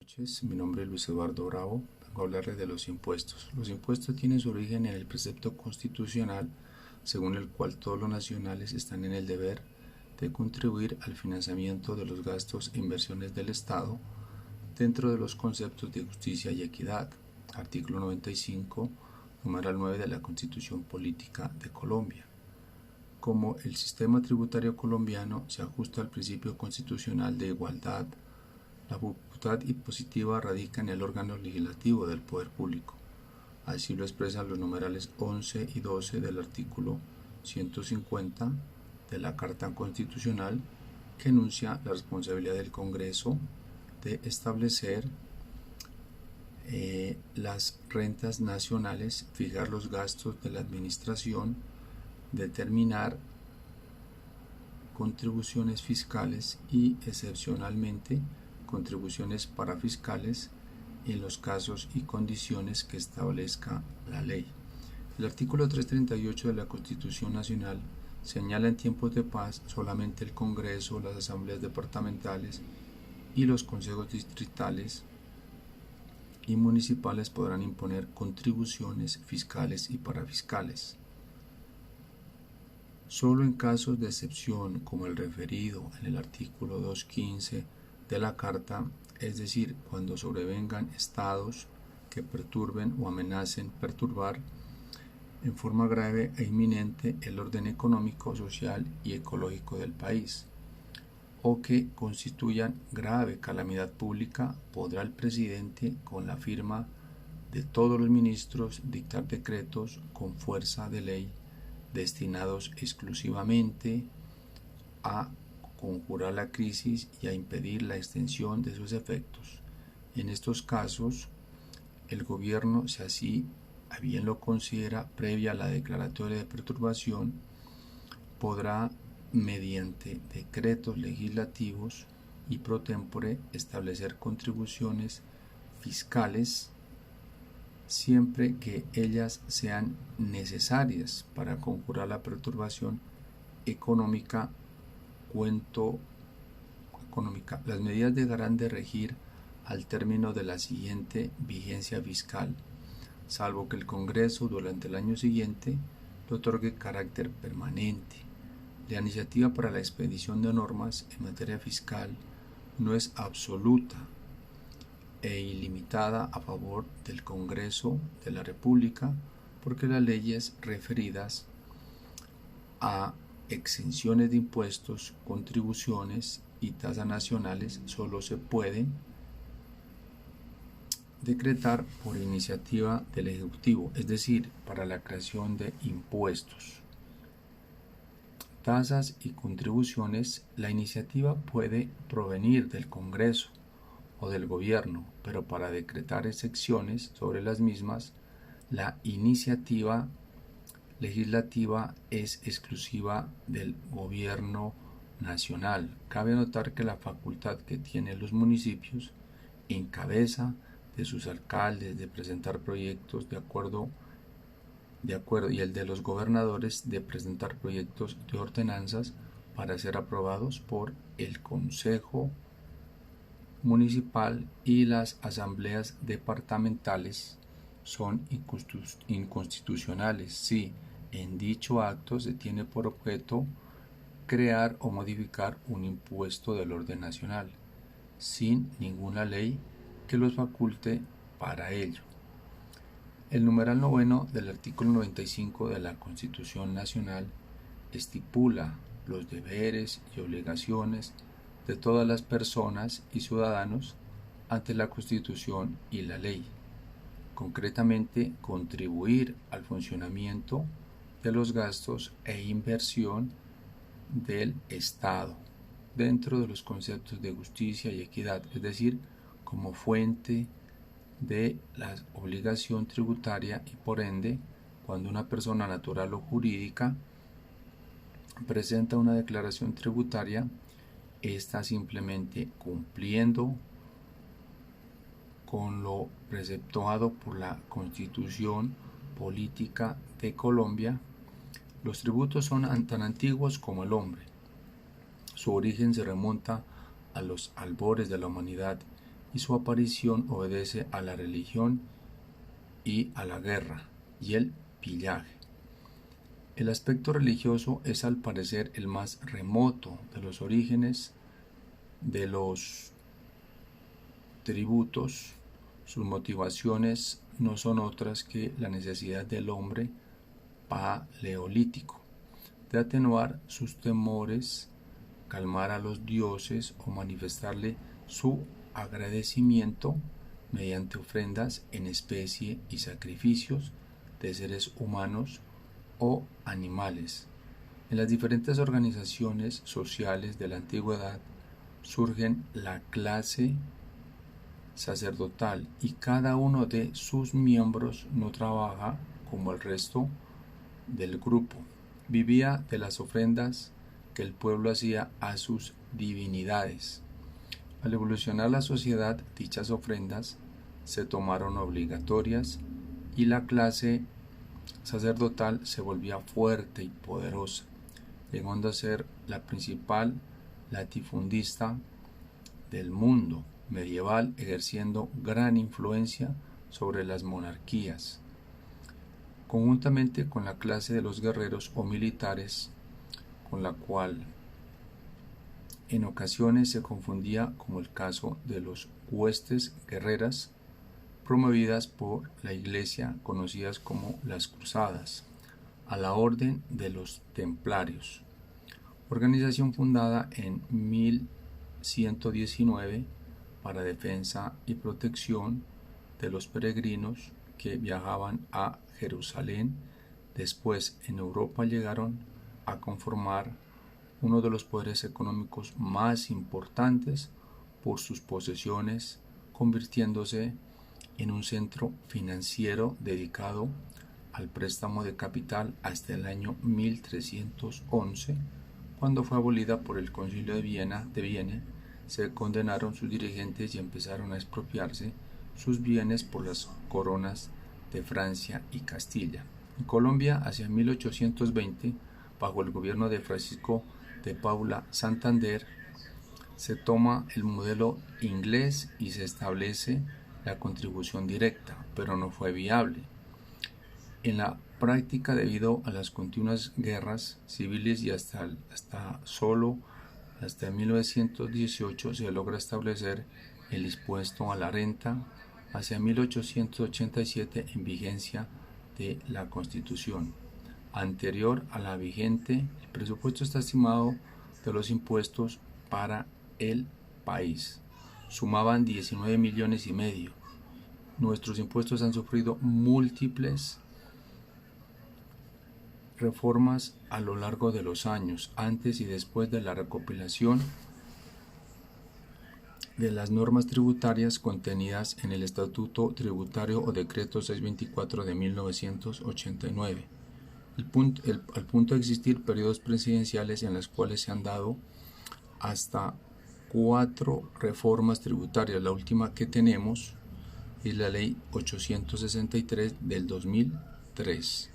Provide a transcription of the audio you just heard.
Noches, mi nombre es Luis Eduardo Bravo, vengo a hablarles de los impuestos. Los impuestos tienen su origen en el precepto constitucional según el cual todos los nacionales están en el deber de contribuir al financiamiento de los gastos e inversiones del Estado dentro de los conceptos de justicia y equidad. Artículo 95, numeral 9 de la Constitución Política de Colombia. Como el sistema tributario colombiano se ajusta al principio constitucional de igualdad, la facultad impositiva radica en el órgano legislativo del poder público. Así lo expresan los numerales 11 y 12 del artículo 150 de la Carta Constitucional, que enuncia la responsabilidad del Congreso de establecer las rentas nacionales, fijar los gastos de la administración, determinar contribuciones fiscales y, excepcionalmente, contribuciones parafiscales en los casos y condiciones que establezca la ley. El artículo 338 de la Constitución Nacional señala en tiempos de paz solamente el Congreso, las asambleas departamentales y los consejos distritales y municipales podrán imponer contribuciones fiscales y parafiscales. Solo en casos de excepción, como el referido en el artículo 215 de la Carta, es decir, cuando sobrevengan estados que perturben o amenacen perturbar en forma grave e inminente el orden económico, social y ecológico del país, o que constituyan grave calamidad pública, podrá el presidente, con la firma de todos los ministros, dictar decretos con fuerza de ley destinados exclusivamente a conjurar la crisis y a impedir la extensión de sus efectos. En estos casos, el gobierno, si así a bien lo considera, previa a la declaratoria de perturbación, podrá, mediante decretos legislativos y pro tempore, establecer contribuciones fiscales siempre que ellas sean necesarias para conjurar la perturbación económica. Las medidas dejarán de regir al término de la siguiente vigencia fiscal, salvo que el Congreso durante el año siguiente le otorgue carácter permanente. La iniciativa para la expedición de normas en materia fiscal no es absoluta e ilimitada a favor del Congreso de la República, porque las leyes referidas a exenciones de impuestos, contribuciones y tasas nacionales solo se pueden decretar por iniciativa del Ejecutivo, es decir, para la creación de impuestos, tasas y contribuciones. La iniciativa puede provenir del Congreso o del Gobierno, pero para decretar excepciones sobre las mismas, la iniciativa legislativa es exclusiva del Gobierno nacional. Cabe notar que la facultad que tienen los municipios, en cabeza de sus alcaldes, de presentar proyectos de acuerdo y el de los gobernadores de presentar proyectos de ordenanzas para ser aprobados por el Consejo Municipal y las asambleas departamentales, son inconstitucionales si en dicho acto se tiene por objeto crear o modificar un impuesto del orden nacional, sin ninguna ley que los faculte para ello. El numeral 9 del artículo 95 de la Constitución Nacional estipula los deberes y obligaciones de todas las personas y ciudadanos ante la Constitución y la ley. Concretamente, contribuir al funcionamiento de los gastos e inversión del Estado dentro de los conceptos de justicia y equidad, es decir, como fuente de la obligación tributaria, y por ende, cuando una persona natural o jurídica presenta una declaración tributaria, está simplemente cumpliendo con lo preceptuado por la Constitución Política de Colombia. Los tributos son tan antiguos como el hombre. Su origen se remonta a los albores de la humanidad y su aparición obedece a la religión y a la guerra y el pillaje. El aspecto religioso es al parecer el más remoto de los orígenes de los tributos. Sus motivaciones no son otras que la necesidad del hombre paleolítico de atenuar sus temores, calmar a los dioses o manifestarle su agradecimiento mediante ofrendas en especie y sacrificios de seres humanos o animales. En las diferentes organizaciones sociales de la antigüedad surgen la clase sacerdotal y cada uno de sus miembros no trabaja como el resto del grupo. Vivía de las ofrendas que el pueblo hacía a sus divinidades. Al evolucionar la sociedad, dichas ofrendas se tomaron obligatorias y la clase sacerdotal se volvía fuerte y poderosa, llegando a ser la principal latifundista del mundo medieval, ejerciendo gran influencia sobre las monarquías, conjuntamente con la clase de los guerreros o militares, con la cual en ocasiones se confundía, como el caso de los huestes guerreras promovidas por la Iglesia, conocidas como las Cruzadas, a la Orden de los Templarios, organización fundada en 1119 para defensa y protección de los peregrinos que viajaban a Jerusalén. Después en Europa llegaron a conformar uno de los poderes económicos más importantes por sus posesiones, convirtiéndose en un centro financiero dedicado al préstamo de capital hasta el año 1311, cuando fue abolida por el Concilio de Viena. Se condenaron sus dirigentes y empezaron a expropiarse sus bienes por las coronas de Francia y Castilla. En Colombia, hacia 1820, bajo el gobierno de Francisco de Paula Santander, se toma el modelo inglés y se establece la contribución directa, pero no fue viable. En la práctica, debido a las continuas guerras civiles y hasta 1918 se logra establecer el impuesto a la renta, hacia 1887 en vigencia de la Constitución. Anterior a la vigente, el presupuesto está estimado de los impuestos para el país sumaban 19 millones y medio. Nuestros impuestos han sufrido múltiples reformas a lo largo de los años, antes y después de la recopilación de las normas tributarias contenidas en el Estatuto Tributario o Decreto 624 de 1989. Al punto de existir periodos presidenciales en los cuales se han dado hasta 4 reformas tributarias. La última que tenemos es la Ley 863 del 2003.